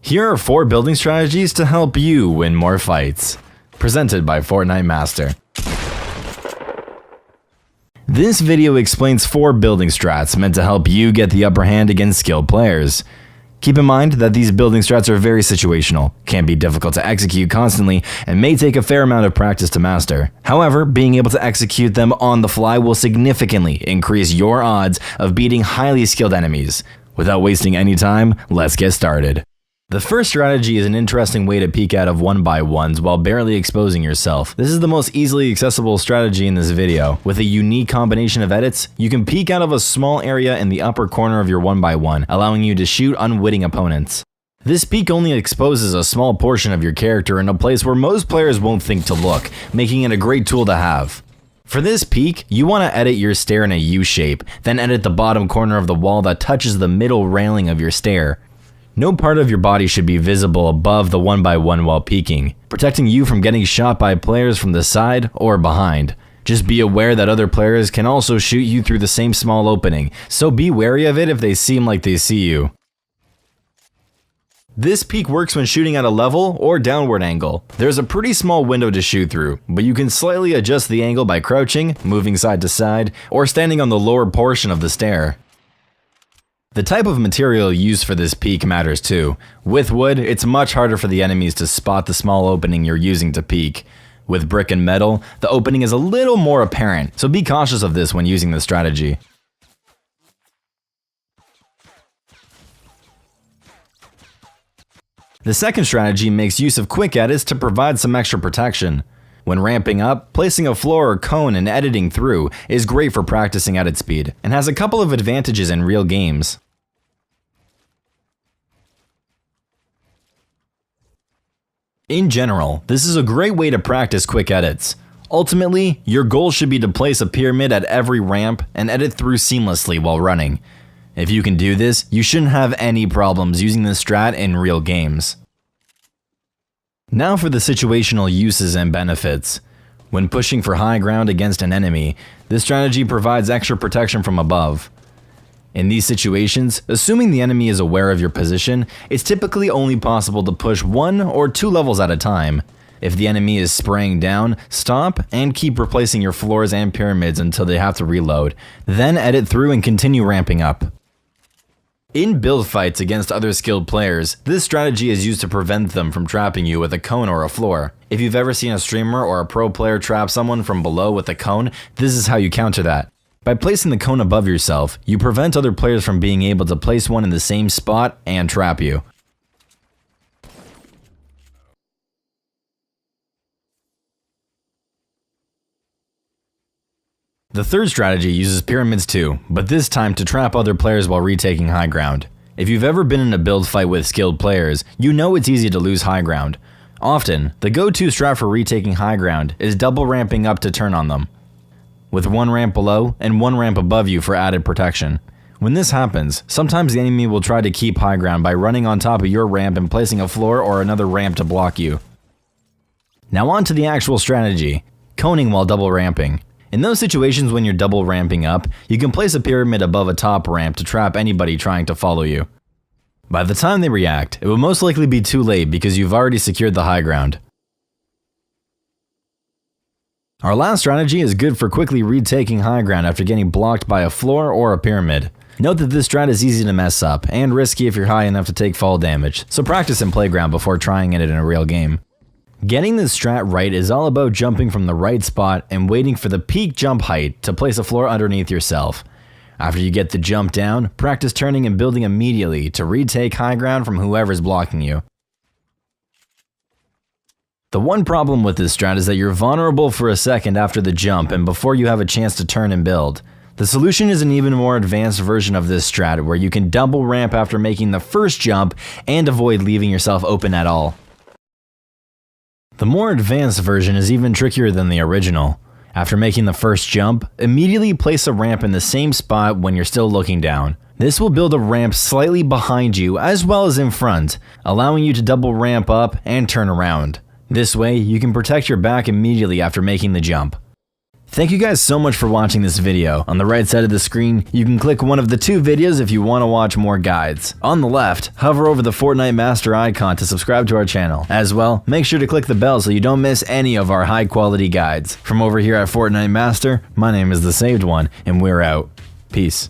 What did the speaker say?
Here are 4 building strategies to help you win more fights. Presented by Fortnite Master. This video explains 4 building strats meant to help you get the upper hand against skilled players. Keep in mind that these building strats are very situational, can be difficult to execute constantly, and may take a fair amount of practice to master. However, being able to execute them on the fly will significantly increase your odds of beating highly skilled enemies. Without wasting any time, let's get started. The first strategy is an interesting way to peek out of 1x1s while barely exposing yourself. This is the most easily accessible strategy in this video. With a unique combination of edits, you can peek out of a small area in the upper corner of your 1x1, allowing you to shoot unwitting opponents. This peek only exposes a small portion of your character in a place where most players won't think to look, making it a great tool to have. For this peek, you want to edit your stair in a U shape, then edit the bottom corner of the wall that touches the middle railing of your stair. No part of your body should be visible above the 1x1 while peeking, protecting you from getting shot by players from the side or behind. Just be aware that other players can also shoot you through the same small opening, so be wary of it if they seem like they see you. This peek works when shooting at a level or downward angle. There's a pretty small window to shoot through, but you can slightly adjust the angle by crouching, moving side to side, or standing on the lower portion of the stair. The type of material used for this peek matters too. With wood, it's much harder for the enemies to spot the small opening you're using to peek. With brick and metal, the opening is a little more apparent, so be cautious of this when using this strategy. The second strategy makes use of quick edits to provide some extra protection. When ramping up, placing a floor or cone and editing through is great for practicing edit speed, and has a couple of advantages in real games. In general, this is a great way to practice quick edits. Ultimately, your goal should be to place a pyramid at every ramp and edit through seamlessly while running. If you can do this, you shouldn't have any problems using this strat in real games. Now for the situational uses and benefits. When pushing for high ground against an enemy, this strategy provides extra protection from above. In these situations, assuming the enemy is aware of your position, it's typically only possible to push 1 or 2 levels at a time. If the enemy is spraying down, stop and keep replacing your floors and pyramids until they have to reload. Then edit through and continue ramping up. In build fights against other skilled players, this strategy is used to prevent them from trapping you with a cone or a floor. If you've ever seen a streamer or a pro player trap someone from below with a cone, this is how you counter that. By placing the cone above yourself, you prevent other players from being able to place one in the same spot and trap you. The third strategy uses pyramids too, but this time to trap other players while retaking high ground. If you've ever been in a build fight with skilled players, you know it's easy to lose high ground. Often, the go-to strat for retaking high ground is double ramping up to turn on them, with 1 ramp below and 1 ramp above you for added protection. When this happens, sometimes the enemy will try to keep high ground by running on top of your ramp and placing a floor or another ramp to block you. Now on to the actual strategy, coning while double ramping. In those situations when you're double ramping up, you can place a pyramid above a top ramp to trap anybody trying to follow you. By the time they react, it will most likely be too late because you've already secured the high ground. Our last strategy is good for quickly retaking high ground after getting blocked by a floor or a pyramid. Note that this strat is easy to mess up and risky if you're high enough to take fall damage, so practice in playground before trying it in a real game. Getting this strat right is all about jumping from the right spot and waiting for the peak jump height to place a floor underneath yourself. After you get the jump down, practice turning and building immediately to retake high ground from whoever's blocking you. The one problem with this strat is that you're vulnerable for a second after the jump and before you have a chance to turn and build. The solution is an even more advanced version of this strat where you can double ramp after making the first jump and avoid leaving yourself open at all. The more advanced version is even trickier than the original. After making the first jump, immediately place a ramp in the same spot when you're still looking down. This will build a ramp slightly behind you as well as in front, allowing you to double ramp up and turn around. This way, you can protect your back immediately after making the jump. Thank you guys so much for watching this video. On the right side of the screen, you can click one of the 2 videos if you want to watch more guides. On the left, hover over the Fortnite Master icon to subscribe to our channel. As well, make sure to click the bell so you don't miss any of our high quality guides. From over here at Fortnite Master, my name is The Saved One, and we're out. Peace.